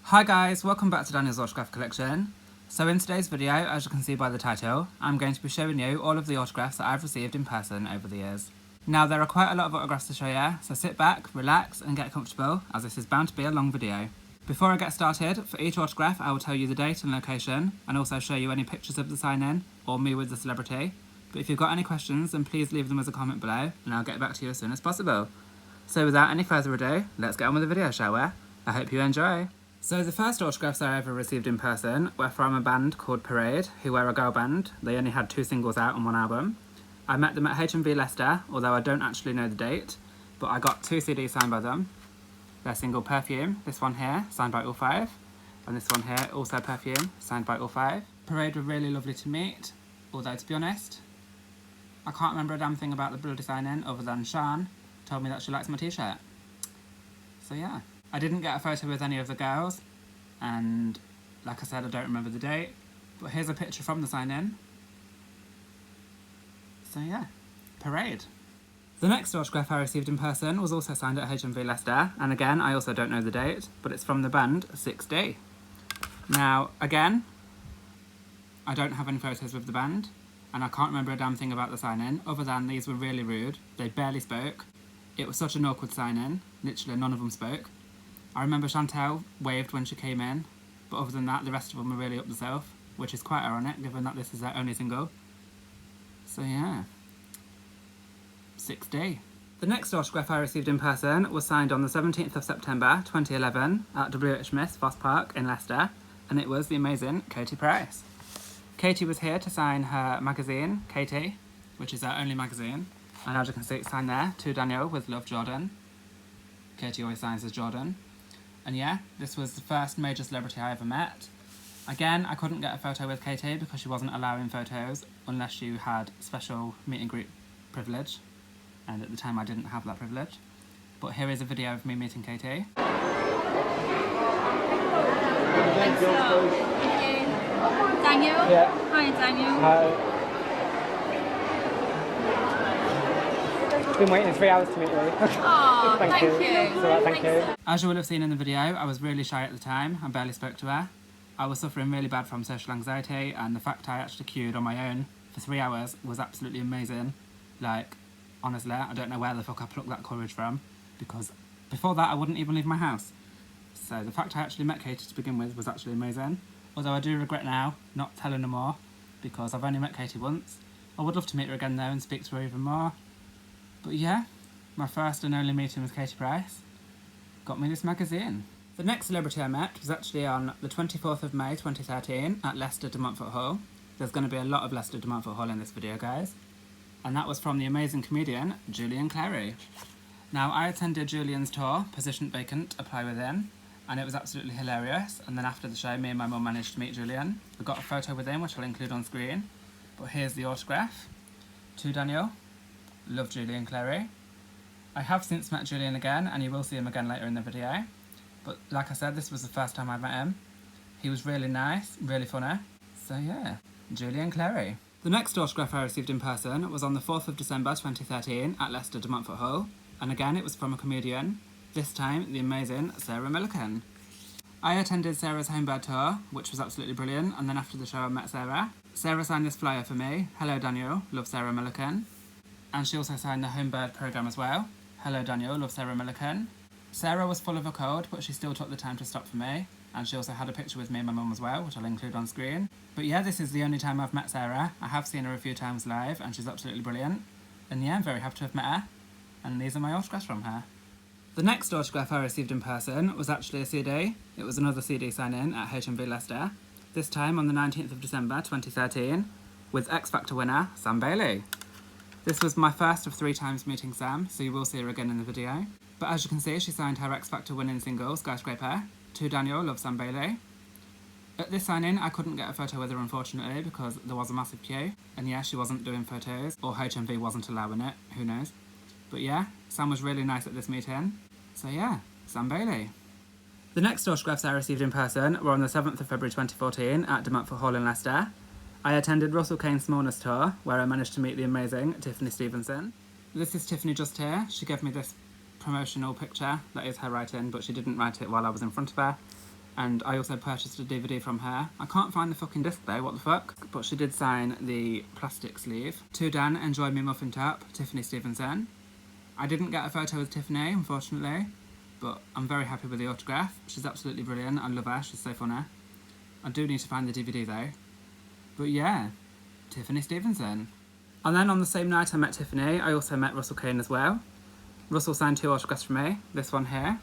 Hi guys, welcome back to Daniel's Autograph Collection. So in today's video, as you can see by the title, I'm going to be showing you all of the autographs that I've received in person over the years. Now there are quite a lot of autographs to show you, so sit back, relax and get comfortable as this is bound to be a long video. Before I get started, for each autograph I will tell you the date and location and also show you any pictures of the sign-in or me with the celebrity. But if you've got any questions then please leave them as a comment below and I'll get back to you as soon as possible. So without any further ado, let's get on with the video, shall we? I hope you enjoy. So the first autographs I ever received in person were from a band called Parade, who were a girl band. They only had 2 singles out on 1 album. I met them at HMV Leicester, although I don't actually know the date, but I got 2 CDs signed by them. Their single Perfume, this one here, signed by all 5, and this one here, also Perfume, signed by all 5. Parade were really lovely to meet, although to be honest, I can't remember a damn thing about the bloody sign-in other than Sian told me that she likes my t-shirt. So yeah. I didn't get a photo with any of the girls, and like I said, I don't remember the date, but here's a picture from the sign-in. So yeah, Parade. The next autograph I received in person was also signed at HMV Leicester, and again, I also don't know the date, but it's from the band 6D. Now, again, I don't have any photos with the band, and I can't remember a damn thing about the sign-in, other than these were really rude. They barely spoke. It was such an awkward sign-in, literally none of them spoke. I remember Chantel waved when she came in, but other than that, the rest of them were really up themselves, which is quite ironic given that this is their only single. So yeah, 6D. The next autograph I received in person was signed on the 17th of September 2011 at WH Smith's Foss Park in Leicester, and it was the amazing Katie Price. Katie was here to sign her magazine, Katie, which is her only magazine, and as you can see it's signed there, to Daniel with Love Jordan. Katie always signs as Jordan. And yeah, this was the first major celebrity I ever met. Again, I couldn't get a photo with Katie because she wasn't allowing photos unless you had special meet and greet privilege. And at the time I didn't have that privilege. But here is a video of me meeting Katie. Thanks a lot. Thank you. Daniel? Yeah. Hi, Daniel. Hi. Been waiting 3 hours to meet you. Oh, thank you. It's all right, thank you. As you will have seen in the video, I was really shy at the time. I barely spoke to her. I was suffering really bad from social anxiety, and the fact I actually queued on my own for 3 hours was absolutely amazing. Like, honestly, I don't know where the fuck I plucked that courage from, because before that I wouldn't even leave my house. So the fact I actually met Katie to begin with was actually amazing. Although I do regret now not telling her more, because I've only met Katie once. I would love to meet her again though and speak to her even more. But yeah, my first and only meeting with Katie Price got me this magazine. The next celebrity I met was actually on the 24th of May 2013 at Leicester de Montfort Hall. There's going to be a lot of Leicester de Montfort Hall in this video, guys. And that was from the amazing comedian, Julian Clary. Now, I attended Julian's tour, Position Vacant, Apply Within, and it was absolutely hilarious. And then after the show, me and my mum managed to meet Julian. We got a photo with him, which I'll include on screen. But here's the autograph. To Daniel. Love Julian Clary. I have since met Julian again, and you will see him again later in the video. But like I said, this was the first time I met him. He was really nice, really funny. So yeah, Julian Clary. The next autograph I received in person was on the 4th of December 2013 at Leicester de Montfort Hall. And again, it was from a comedian, this time the amazing Sarah Millican. I attended Sarah's Homebird tour, which was absolutely brilliant, and then after the show I met Sarah. Sarah signed this flyer for me. Hello Daniel, love Sarah Millican. And she also signed the Homebird programme as well. Hello Daniel, love Sarah Millican. Sarah was full of a cold, but she still took the time to stop for me. And she also had a picture with me and my mum as well, which I'll include on screen. But yeah, this is the only time I've met Sarah. I have seen her a few times live, and she's absolutely brilliant. And yeah, I'm very happy to have met her. And these are my autographs from her. The next autograph I received in person was actually a CD. It was another CD sign-in at HMV Leicester. This time on the 19th of December 2013, with X Factor winner, Sam Bailey. This was my first of 3 times meeting Sam, so you will see her again in the video. But as you can see, she signed her X Factor winning single, Skyscraper, to Daniel, love Sam Bailey. At this sign-in, I couldn't get a photo with her unfortunately because there was a massive queue. And yeah, she wasn't doing photos, or HMV wasn't allowing it, who knows. But yeah, Sam was really nice at this meeting. So yeah, Sam Bailey. The next autographs I received in person were on the 7th of February 2014 at De Montfort Hall in Leicester. I attended Russell Kane's Smallness tour, where I managed to meet the amazing Tiffany Stevenson. This is Tiffany just here. She gave me this promotional picture. That is her writing, but she didn't write it while I was in front of her. And I also purchased a DVD from her. I can't find the fucking disc though, what the fuck? But she did sign the plastic sleeve. To Dan, Enjoy Me Muffin Top, Tiffany Stevenson. I didn't get a photo with Tiffany, unfortunately, but I'm very happy with the autograph. She's absolutely brilliant. I love her. She's so funny. I do need to find the DVD though. But yeah, Tiffany Stevenson. And then on the same night I met Tiffany, I also met Russell Kane as well. Russell signed 2 autographs for me. This one here,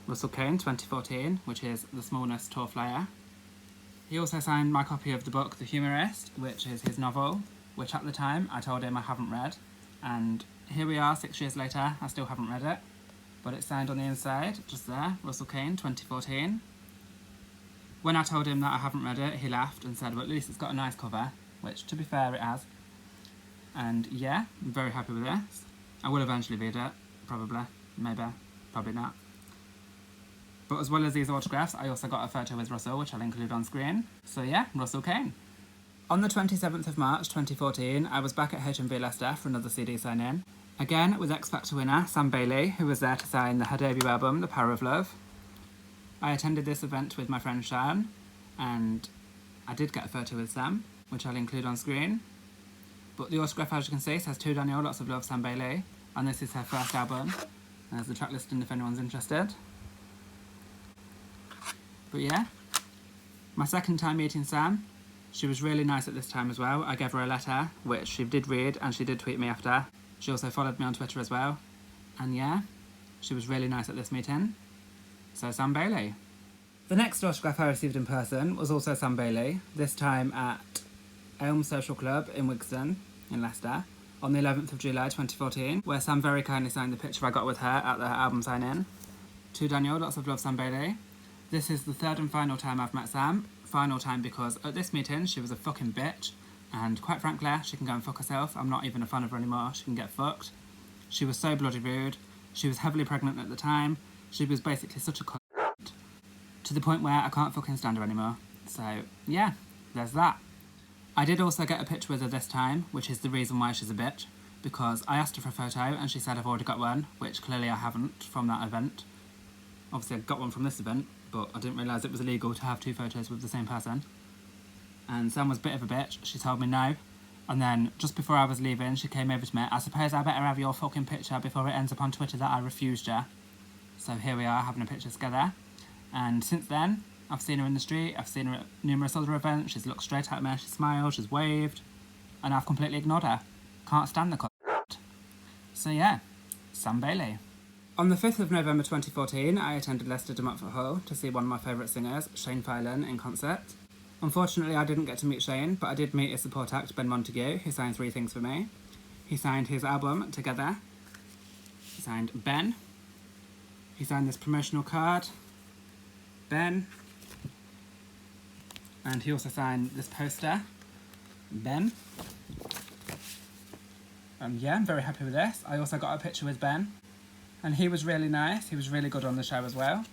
Russell Kane 2014, which is the smallness tour flyer. He also signed my copy of the book The Humorist, which is his novel, which at the time I told him I haven't read. And here we are 6 years later, I still haven't read it. But it's signed on the inside, just there, Russell Kane 2014. When I told him that I haven't read it, he laughed and said, well, at least it's got a nice cover, which to be fair it has. And yeah, I'm very happy with this. I will eventually read it, probably, maybe, probably not. But as well as these autographs, I also got a photo with Russell, which I'll include on screen. So yeah, Russell Kane. On the 27th of March 2014, I was back at HMV Leicester for another CD sign-in. Again, with X Factor winner Sam Bailey, who was there to sign her debut album, The Power of Love. I attended this event with my friend Shan, and I did get a photo with Sam, which I'll include on screen. But the autograph, as you can see, says To Danielle, Lots of Love, Sam Bailey, and this is her first album. There's the track listing if anyone's interested. But yeah, my second time meeting Sam, she was really nice at this time as well. I gave her a letter, which she did read, and she did tweet me after. She also followed me on Twitter as well. And yeah, she was really nice at this meeting. So Sam Bailey. The next autograph I received in person was also Sam Bailey, this time at Elm Social Club in Wigston, in Leicester, on the 11th of July 2014, where Sam very kindly signed the picture I got with her at the album sign-in. To Danielle, Lots of Love, Sam Bailey. This is the third and final time I've met Sam. Final time because at this meeting she was a fucking bitch, and quite frankly, she can go and fuck herself. I'm not even a fan of her anymore. She can get fucked. She was so bloody rude. She was heavily pregnant at the time. She was basically such a cunt, to the point where I can't fucking stand her anymore. So yeah, there's that. I did also get a picture with her this time, which is the reason why she's a bitch, because I asked her for a photo and she said I've already got one, which clearly I haven't from that event. Obviously I got one from this event, but I didn't realise it was illegal to have 2 photos with the same person. And Sam was a bit of a bitch. She told me no. And then, just before I was leaving, she came over to me. I suppose I better have your fucking picture before it ends up on Twitter that I refused her. So here we are, having a picture together. And since then, I've seen her in the street. I've seen her at numerous other events. She's looked straight at me, she's smiled, she's waved. And I've completely ignored her. Can't stand the cunt. So yeah, Sam Bailey. On the 5th of November 2014, I attended Leicester de Montfort Hall to see one of my favourite singers, Shane Filan, in concert. Unfortunately, I didn't get to meet Shane, but I did meet his support act, Ben Montague, who signed 3 things for me. He signed his album, Together. He signed Ben. He signed this promotional card. Ben. And he also signed this poster. Ben. Yeah, I'm very happy with this. I also got a picture with Ben. And he was really nice. He was really good on the show as well.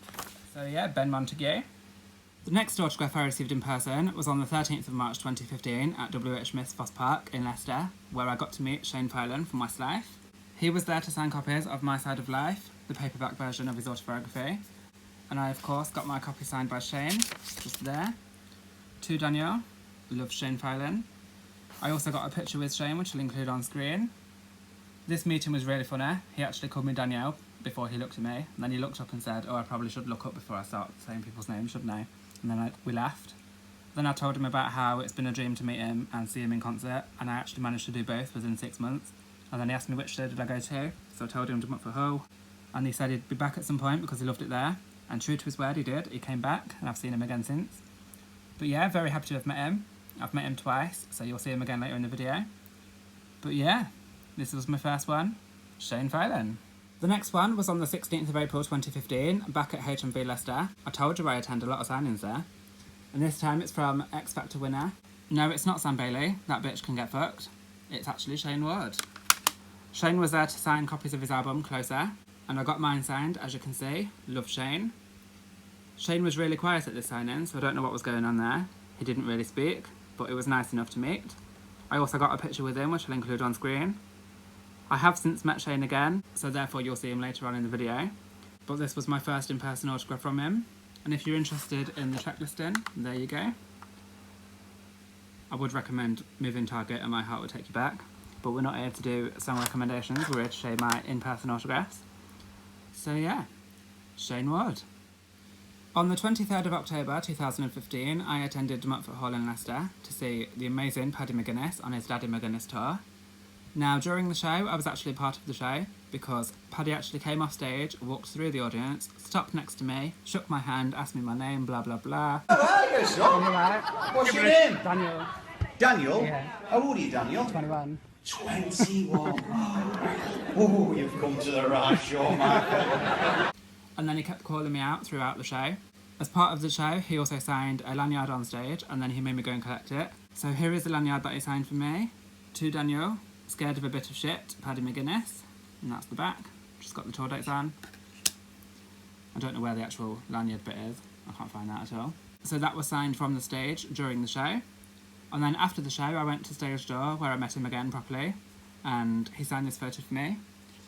So yeah, Ben Montague. The next autograph I received in person was on the 13th of March 2015 at W.H. Smith's Foss Park in Leicester, where I got to meet Shane Filan from Westlife. He was there to sign copies of My Side of Life, the paperback version of his autobiography. And I, of course, got my copy signed by Shane, just there. To Danielle, love Shane Filan. I also got a picture with Shane, which I'll include on screen. This meeting was really funny. He actually called me Danielle before he looked at me. And then he looked up and said, oh, I probably should look up before I start saying people's names, shouldn't I? And then we laughed. Then I told him about how it's been a dream to meet him and see him in concert, and I actually managed to do both within 6 months. And then he asked me which show did I go to, so I told him to Montfort Hall. And he said he'd be back at some point because he loved it there. And true to his word, he did. He came back, and I've seen him again since. But yeah, very happy to have met him. I've met him twice, so you'll see him again later in the video. But yeah, this was my first one, Shane Filan. The next one was on the 16th of April 2015, back at HMV Leicester. I told you I attend a lot of signings there. And this time it's from X Factor winner. No, it's not Sam Bailey, that bitch can get fucked. It's actually Shane Ward. Shane was there to sign copies of his album, Closer, and I got mine signed, as you can see. Love Shane. Shane was really quiet at this signing, so I don't know what was going on there. He didn't really speak, but it was nice enough to meet. I also got a picture with him, which I'll include on screen. I have since met Shane again, so therefore you'll see him later on in the video. But this was my first in-person autograph from him. And if you're interested in the track listing, there you go. I would recommend Moving Target and My Heart Will Take You Back, but we're not here to do song recommendations, we're here to show my in-person autographs. So yeah, Shane Ward. On the 23rd of October 2015, I attended De Montfort Hall in Leicester to see the amazing Paddy McGuinness on his Daddy McGuinness tour. Now, during the show, I was actually part of the show because Paddy actually came off stage, walked through the audience, stopped next to me, shook my hand, asked me my name, blah blah blah. How are you, son? What's your name? Daniel. Daniel? Yeah. How old are you, Daniel? 21. 21. Oh, you've come to the right show, Michael. And then he kept calling me out throughout the show. As part of the show, he also signed a lanyard on stage, and then he made me go and collect it. So here is the lanyard that he signed for me. To Daniel, scared of a bit of shit, Paddy McGuinness. And that's the back. Just got the tour dates on. I don't know where the actual lanyard bit is. I can't find that at all. So that was signed from the stage during the show. And then after the show, I went to stage door where I met him again properly. And he signed this photo for me.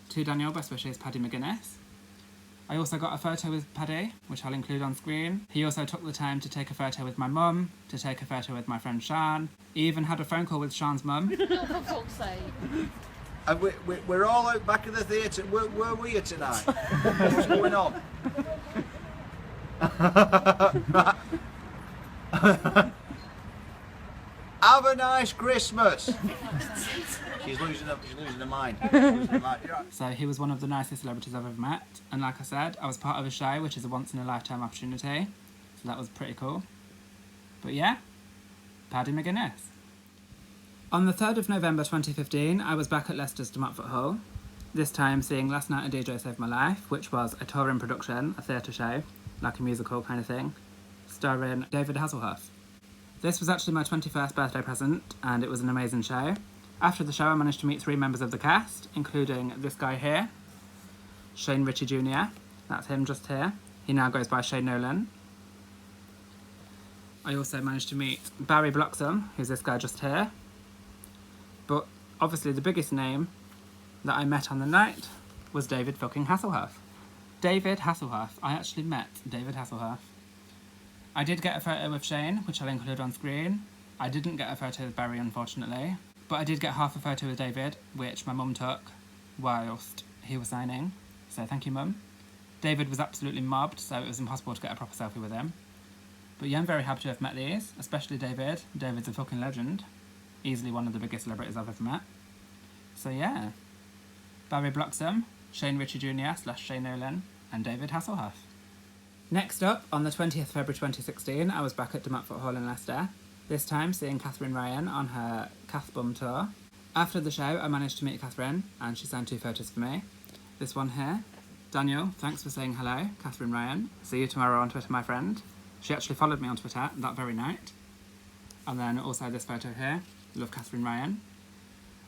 To Daniel, best wishes, Paddy McGuinness. I also got a photo with Paddy, which I'll include on screen. He also took the time to take a photo with my mum, to take a photo with my friend Sian. He even had a phone call with Sian's mum. For fuck's sake. And we're all out back of the theatre. Where were you tonight? What's going on? Have a nice Christmas. She's losing her mind. So he was one of the nicest celebrities I've ever met. And like I said, I was part of a show, which is a once-in-a-lifetime opportunity. So that was pretty cool. But yeah, Paddy McGuinness. On the 3rd of November 2015, I was back at Leicester's De Montfort Hall. This time seeing Last Night a DJ Saved My Life, which was a touring production, a theatre show, like a musical kind of thing, starring David Hasselhoff. This was actually my 21st birthday present, and it was an amazing show. After the show, I managed to meet 3 members of the cast, including this guy here, Shane Ritchie Jr. That's him just here. He now goes by Shane Nolan. I also managed to meet Barry Bloxham, who's this guy just here. But obviously the biggest name that I met on the night was David fucking Hasselhoff. David Hasselhoff. I actually met David Hasselhoff. I did get a photo with Shane, which I'll include on screen. I didn't get a photo with Barry, unfortunately. But I did get half a photo with David, which my mum took whilst he was signing. So thank you, Mum. David was absolutely mobbed, so it was impossible to get a proper selfie with him. But yeah, I'm very happy to have met these, especially David. David's a fucking legend. Easily one of the biggest celebrities I've ever met. So yeah. Barry Bloxham, Shane Ritchie Jr. / Shane Nolan, and David Hasselhoff. Next up, on the 20th February 2016, I was back at De Montfort Hall in Leicester, this time seeing Catherine Ryan on her Cathbum tour. After the show, I managed to meet Catherine, and she signed 2 photos for me. This one here. Daniel, thanks for saying hello, Catherine Ryan. See you tomorrow on Twitter, my friend. She actually followed me on Twitter that very night. And then also this photo here. Love Catherine Ryan.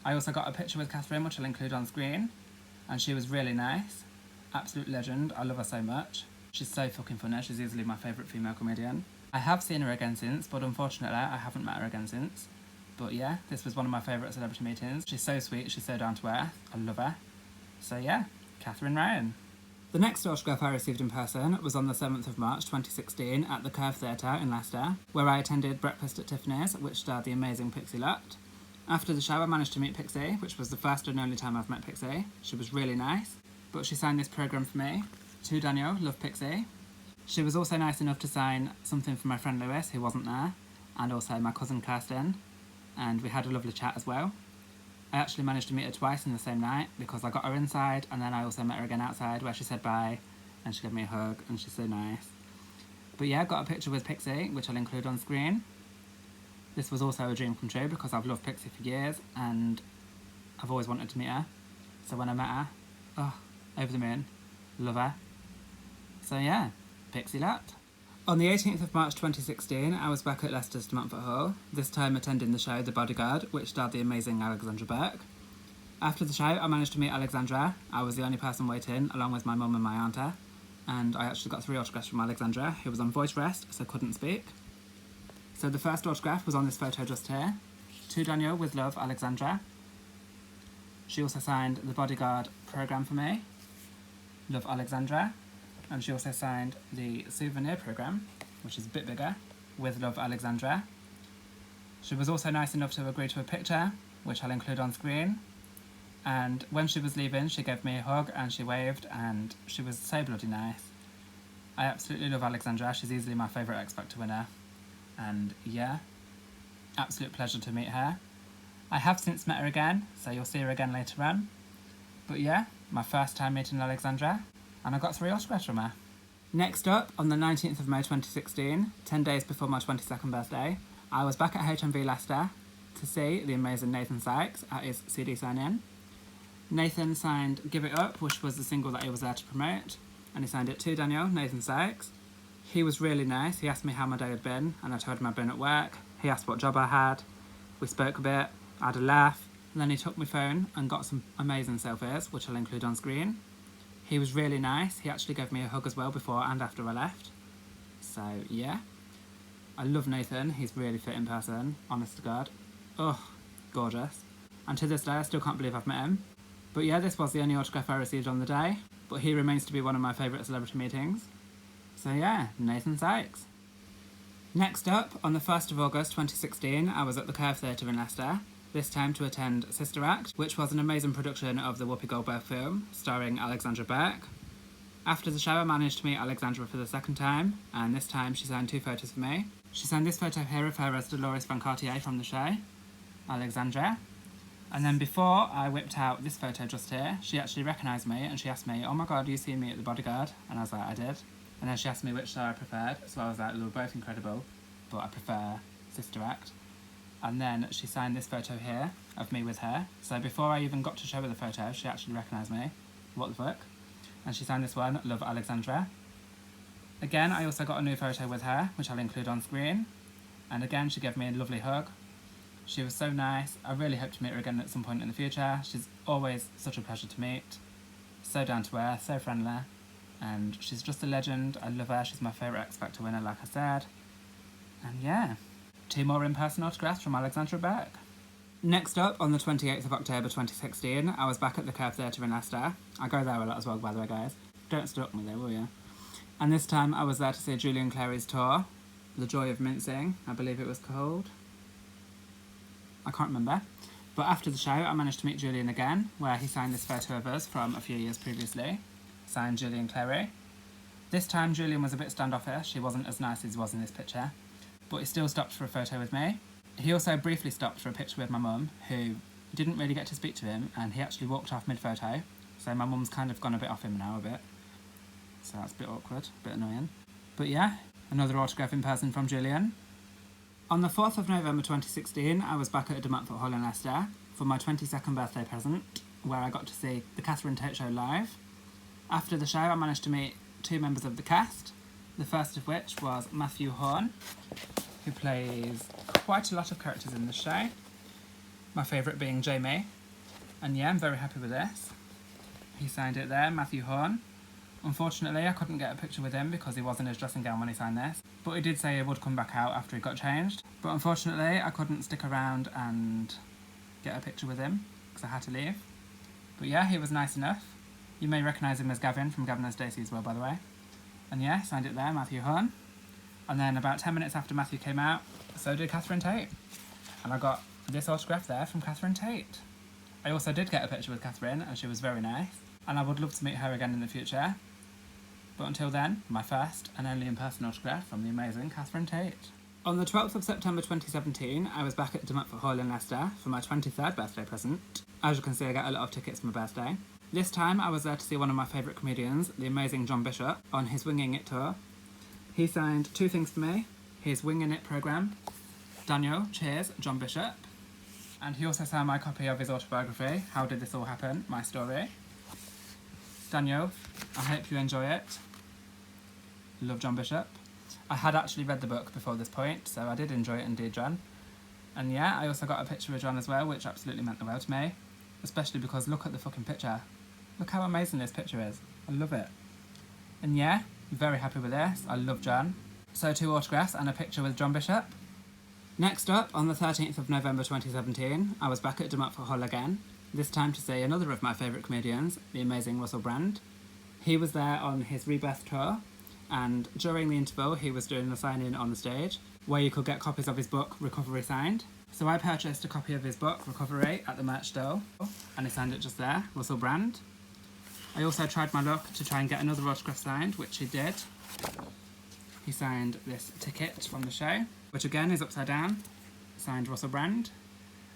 I also got a picture with Catherine, which I'll include on screen. And she was really nice. Absolute legend. I love her so much. She's so fucking funny. She's easily my favourite female comedian. I have seen her again since, but unfortunately I haven't met her again since. But yeah, this was one of my favourite celebrity meetings. She's so sweet, she's so down to earth. I love her. So yeah, Catherine Ryan. The next autograph I received in person was on the 7th of March 2016 at the Curve Theatre in Leicester, where I attended Breakfast at Tiffany's, which starred the amazing Pixie Lott. After the show, I managed to meet Pixie, which was the first and only time I've met Pixie. She was really nice, but she signed this programme for me. To Daniel, love Pixie. She was also nice enough to sign something for my friend Lewis, who wasn't there, and also my cousin Kirsten, and we had a lovely chat as well. I actually managed to meet her twice in the same night because I got her inside and then I also met her again outside where she said bye and she gave me a hug and she's so nice. But yeah, got a picture with Pixie, which I'll include on screen. This was also a dream come true because I've loved Pixie for years and I've always wanted to meet her. So when I met her, oh, over the moon, love her. So yeah, Pixie Lott. On the 18th of March 2016, I was back at Leicester's De Montfort Hall, this time attending the show The Bodyguard, which starred the amazing Alexandra Burke. After the show, I managed to meet Alexandra. I was the only person waiting, along with my mum and my auntie, and I actually got 3 autographs from Alexandra, who was on voice rest, so couldn't speak. So the first autograph was on this photo just here. To Daniel, with love, Alexandra. She also signed The Bodyguard programme for me. Love, Alexandra. and she also signed the souvenir programme, which is a bit bigger, with Love Alexandra. She was also nice enough to agree to a picture, which I'll include on screen. And when she was leaving, she gave me a hug and she waved, and she was so bloody nice. I absolutely love Alexandra. She's easily my favourite X Factor winner. And yeah, absolute pleasure to meet her. I have since met her again, so you'll see her again later on. But yeah, my first time meeting Alexandra, and I got 3 autographs from her. Next up, on the 19th of May 2016, 10 days before my 22nd birthday, I was back at HMV Leicester to see the amazing Nathan Sykes at his CD sign-in. Nathan signed Give It Up, which was the single that he was there to promote, and he signed it to Daniel, Nathan Sykes. He was really nice. He asked me how my day had been, and I told him I'd been at work. He asked what job I had. We spoke a bit, I had a laugh, and then he took my phone and got some amazing selfies, which I'll include on screen. He was really nice. He actually gave me a hug as well before and after I left. So, yeah. I love Nathan. He's really fit in person, honest to God. Ugh, gorgeous. And to this day, I still can't believe I've met him. But yeah, this was the only autograph I received on the day, but he remains to be one of my favourite celebrity meetings. So yeah, Nathan Sykes. Next up, on the 1st of August 2016, I was at the Curve Theatre in Leicester, this time to attend Sister Act, which was an amazing production of the Whoopi Goldberg film, starring Alexandra Burke. After the show, I managed to meet Alexandra for the second time, and this time she signed 2 photos for me. She signed this photo here of her as Dolores Van Cartier from the show, Alexandra. And then before I whipped out this photo just here, she actually recognised me and she asked me, "Oh my god, you seen me at the Bodyguard?" And I was like, "I did." And then she asked me which show I preferred, so I was like, "They were both incredible, but I prefer Sister Act." And then she signed this photo here of me with her. So before I even got to show her the photo, she actually recognised me. What the fuck? And she signed this one, Love Alexandra. Again, I also got a new photo with her, which I'll include on screen. And again, she gave me a lovely hug. She was so nice. I really hope to meet her again at some point in the future. She's always such a pleasure to meet. So down to earth, so friendly. And she's just a legend. I love her. She's my favourite X Factor winner, like I said. And yeah, 2 more in-person autographs from Alexandra Burke. Next up, on the 28th of October 2016, I was back at the Curve Theatre in Leicester. I go there a lot as well, by the way, guys. Don't stalk me there, will you? And this time I was there to see Julian Clary's tour, The Joy of Mincing, I believe it was called. I can't remember. But after the show, I managed to meet Julian again, where he signed this photo of us from a few years previously. Signed Julian Clary. This time Julian was a bit standoffish. He wasn't as nice as he was in this picture, but he still stopped for a photo with me. He also briefly stopped for a picture with my mum, who didn't really get to speak to him, and he actually walked off mid-photo, so my mum's kind of gone a bit off him now a bit. So that's a bit awkward, a bit annoying. But yeah, another autograph in person from Julian. On the 4th of November 2016, I was back at De Montfort Hall in Leicester for my 22nd birthday present, where I got to see the Catherine Tate show live. After the show, I managed to meet 2 members of the cast, the first of which was Matthew Horn, who plays quite a lot of characters in the show, my favourite being Jamie. And yeah, I'm very happy with this. He signed it there, Matthew Horn. Unfortunately, I couldn't get a picture with him because he was in his dressing gown when he signed this, but he did say he would come back out after he got changed. But unfortunately, I couldn't stick around and get a picture with him because I had to leave. But yeah, he was nice enough. You may recognise him as Gavin from Gavin and Stacey as well, by the way. And yeah, signed it there, Matthew Horn. And then about 10 minutes after Matthew came out, so did Catherine Tate. And I got this autograph there from Catherine Tate. I also did get a picture with Catherine, and she was very nice. And I would love to meet her again in the future. But until then, my first and only in-person autograph from the amazing Catherine Tate. On the 12th of September 2017, I was back at De Montfort Hall in Leicester for my 23rd birthday present. As you can see, I get a lot of tickets for my birthday. This time, I was there to see one of my favourite comedians, the amazing John Bishop, on his Winging It tour. He signed 2 things for me, his Winging It programme, Daniel, cheers, John Bishop. And he also signed my copy of his autobiography, How Did This All Happen? My Story. Daniel, I hope you enjoy it. Love John Bishop. I had actually read the book before this point, so I did enjoy it indeed, John. And yeah, I also got a picture with John as well, which absolutely meant the world to me. Especially because look at the fucking picture. Look how amazing this picture is. I love it. And yeah, very happy with this. I love John. So 2 autographs and a picture with John Bishop. Next up, on the 13th of November 2017, I was back at De Montfort Hall again, this time to see another of my favourite comedians, the amazing Russell Brand. He was there on his Rebirth tour, and during the interval he was doing a sign-in on the stage where you could get copies of his book Recovery signed. So I purchased a copy of his book Recovery at the merch stall, and he signed it just there, Russell Brand. I also tried my luck to try and get another autograph signed, which he did. He signed this ticket from the show, which again is upside down, signed Russell Brand.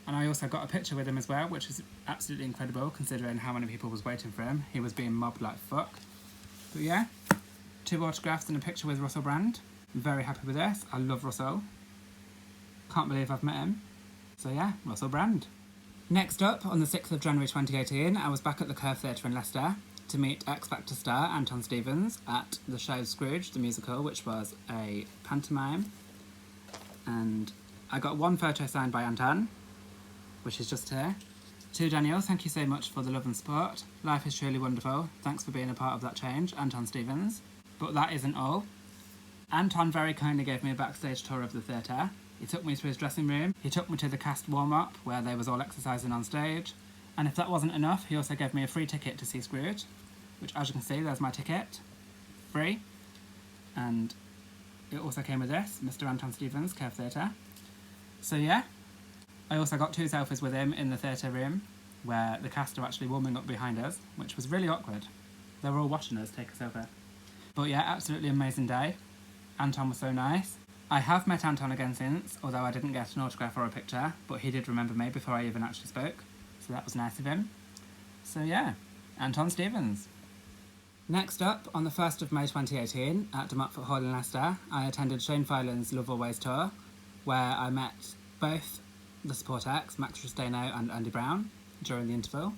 And I also got a picture with him as well, which is absolutely incredible considering how many people was waiting for him. He was being mobbed like fuck. But yeah, 2 autographs and a picture with Russell Brand. I'm very happy with this. I love Russell. Can't believe I've met him. So yeah, Russell Brand. Next up, on the 6th of January 2018, I was back at the Curve Theatre in Leicester to meet X Factor star Anton Stevens at the show Scrooge, the musical, which was a pantomime. And I got 1 photo signed by Anton, which is just here. To Daniel, thank you so much for the love and support. Life is truly wonderful. Thanks for being a part of that change, Anton Stevens. But that isn't all. Anton very kindly gave me a backstage tour of the theatre. He took me to his dressing room. He took me to the cast warm-up where they was all exercising on stage. And if that wasn't enough, he also gave me a free ticket to see Scrooge, which, as you can see, there's my ticket. Free. And it also came with this, Mr. Anton Stevens, Curve Theatre. So yeah. I also got 2 selfies with him in the theatre room where the cast are actually warming up behind us, which was really awkward. They were all watching us take a selfie. But yeah, absolutely amazing day. Anton was so nice. I have met Anton again since, although I didn't get an autograph or a picture, but he did remember me before I even actually spoke, so that was nice of him. So yeah, Anton Stevens. Next up, on the 1st of May 2018, at De Montfort Hall in Leicester, I attended Shane Filan's Love Always tour, where I met both the Support Acts, Max Rustano and Andy Brown, during the interval.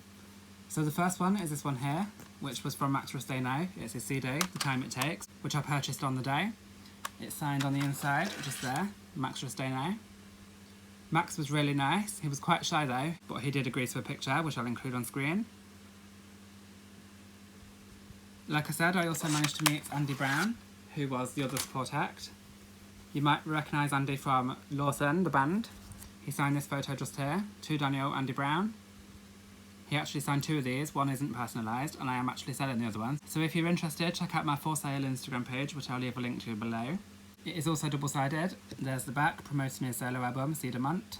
So the first one is this one here, which was from Max Rustano. It's his CD, The Time It Takes, which I purchased on the day. It's signed on the inside, just there, Max Rustano. Max was really nice. He was quite shy though, but he did agree to a picture, which I'll include on screen. Like I said, I also managed to meet Andy Brown, who was the other Support Act. You might recognise Andy from Lawson, the band. He signed this photo just here, to Daniel, Andy Brown. He actually signed 2 of these, one isn't personalised, and I am actually selling the other one. So if you're interested, check out my for sale Instagram page, which I'll leave a link to below. It is also double-sided. There's the back, promoting his solo album, Cedar Mont.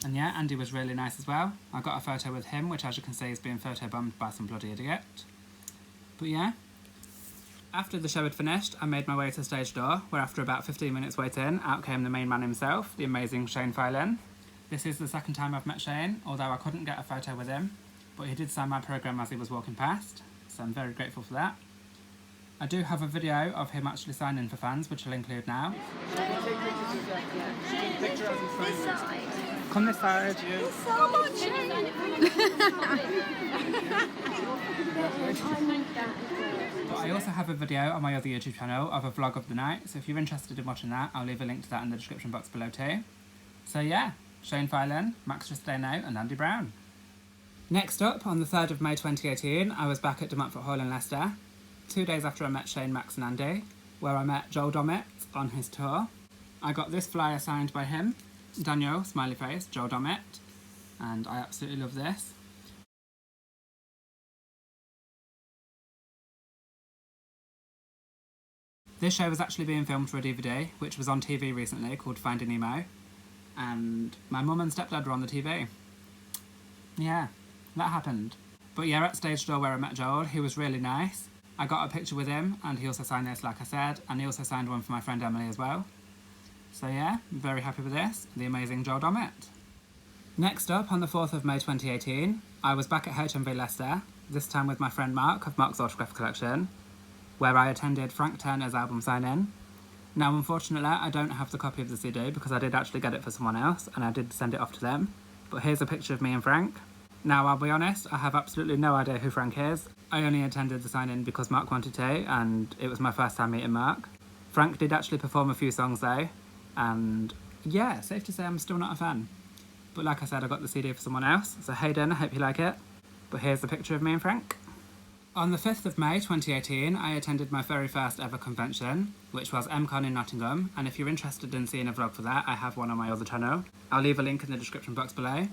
And yeah, Andy was really nice as well. I got a photo with him, which as you can see is being photobombed by some bloody idiot. But yeah. After the show had finished, I made my way to the stage door, where after about 15 minutes waiting, out came the main man himself, the amazing Shane Filan. This is the second time I've met Shane, although I couldn't get a photo with him, but he did sign my programme as he was walking past, so I'm very grateful for that. I do have a video of him actually signing for fans, which I'll include now. Come this side. So much. But I also have a video on my other YouTube channel of a vlog of the night, so if you're interested in watching that, I'll leave a link to that in the description box below too. So yeah, Shane Filan, Max Rustano and Andy Brown. Next up, on the 3rd of May 2018, I was back at De Montfort Hall in Leicester, 2 days after I met Shane, Max and Andy, where I met Joel Dommett on his tour. I got this flyer signed by him, Daniel, smiley face, Joel Dommett, and I absolutely love this. This show was actually being filmed for a DVD, which was on TV recently, called Finding Nemo, and my mum and stepdad were on the TV. Yeah, that happened. But yeah, at stage door where I met Joel, he was really nice. I got a picture with him, and he also signed this, like I said, and he also signed one for my friend Emily as well. So yeah, I'm very happy with this, the amazing Joel Dommett. Next up, on the 4th of May 2018, I was back at HMV Leicester, this time with my friend Mark of Mark's Autograph Collection, where I attended Frank Turner's album sign-in. Now, unfortunately, I don't have the copy of the CD because I did actually get it for someone else, and I did send it off to them. But here's a picture of me and Frank. Now, I'll be honest, I have absolutely no idea who Frank is. I only attended the sign-in because Mark wanted to, and it was my first time meeting Mark. Frank did actually perform a few songs though, and yeah, safe to say I'm still not a fan. But like I said, I got the CD for someone else, so Hayden, I hope you like it. But here's a picture of me and Frank. On the 5th of May 2018, I attended my very first ever convention, which was MCon in Nottingham, and if you're interested in seeing a vlog for that, I have one on my other channel. I'll leave a link in the description box below.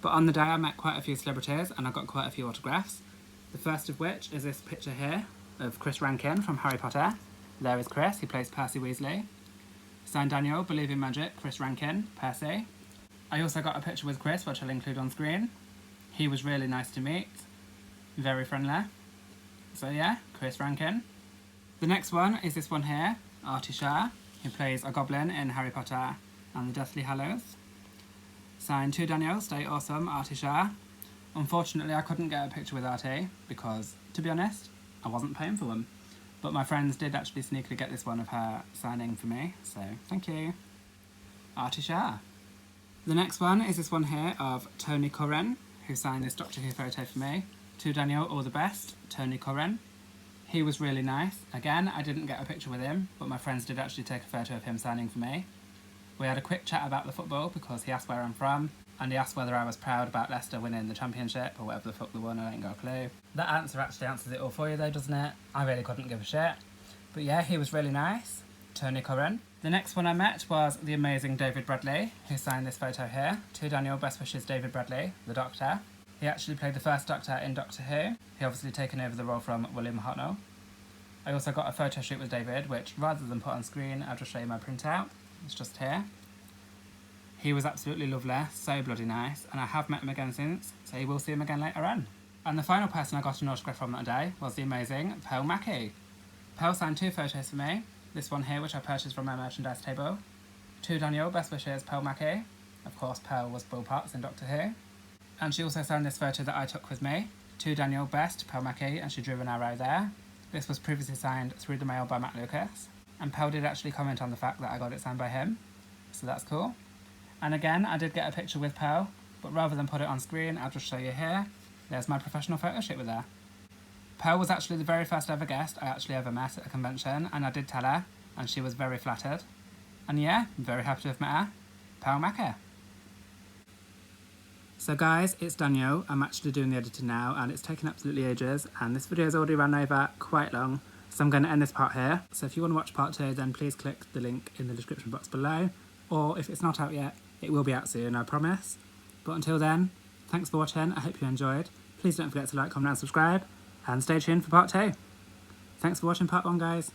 But on the day I met quite a few celebrities and I got quite a few autographs. The first of which is this picture here of Chris Rankin from Harry Potter. There is Chris, he plays Percy Weasley. Signed Daniel, Believe in Magic, Chris Rankin, Percy. I also got a picture with Chris, which I'll include on screen. He was really nice to meet, very friendly. So yeah, Chris Rankin. The next one is this one here, Artie Shah, who plays a goblin in Harry Potter and the Deathly Hallows. Signed to Daniel, Stay Awesome, Artie Shah. Unfortunately, I couldn't get a picture with Artie because, to be honest, I wasn't paying for them. But my friends did actually sneakily get this one of her signing for me, so thank you. Artie Shah. The next one is this one here of Tony Curran, who signed this Doctor Who photo for me. To Daniel, all the best, Tony Curran. He was really nice. Again, I didn't get a picture with him, but my friends did actually take a photo of him signing for me. We had a quick chat about the football because he asked where I'm from, and he asked whether I was proud about Leicester winning the championship or whatever the fuck they won, I ain't got a clue. That answer actually answers it all for you though, doesn't it? I really couldn't give a shit. But yeah, he was really nice. Tony Curran. The next one I met was the amazing David Bradley, who signed this photo here. To Daniel, best wishes, David Bradley, the Doctor. He actually played the first Doctor in Doctor Who. He obviously taken over the role from William Hartnell. I also got a photo shoot with David, which rather than put on screen, I'll just show you my printout. It's just here. He was absolutely lovely, so bloody nice, and I have met him again since, so you will see him again later on. And the final person I got an autograph from that day was the amazing Pearl Mackie. Pearl signed 2 photos for me. This one here, which I purchased from my merchandise table. To Daniel, best wishes, Pearl Mackie. Of course, Pearl was Bill Potts in Doctor Who. And she also signed this photo that I took with me. To Daniel, best, Pearl Mackie, and she drew an arrow there. This was previously signed through the mail by Matt Lucas. And Pearl did actually comment on the fact that I got it signed by him, so that's cool. And again, I did get a picture with Pearl, but rather than put it on screen, I'll just show you here. There's my professional photo shoot with her. Pearl was actually the very first ever guest I actually ever met at a convention, and I did tell her, and she was very flattered. And yeah, I'm very happy to have met her. Pearl Mackie. So guys, it's Daniel. I'm actually doing the editing now, and it's taken absolutely ages, and this video's already run over quite long, so I'm going to end this part here. So if you want to watch part 2, then please click the link in the description box below, or if it's not out yet, it will be out soon, I promise. But until then, thanks for watching, I hope you enjoyed. Please don't forget to like, comment and subscribe, and stay tuned for part 2. Thanks for watching part 1, guys.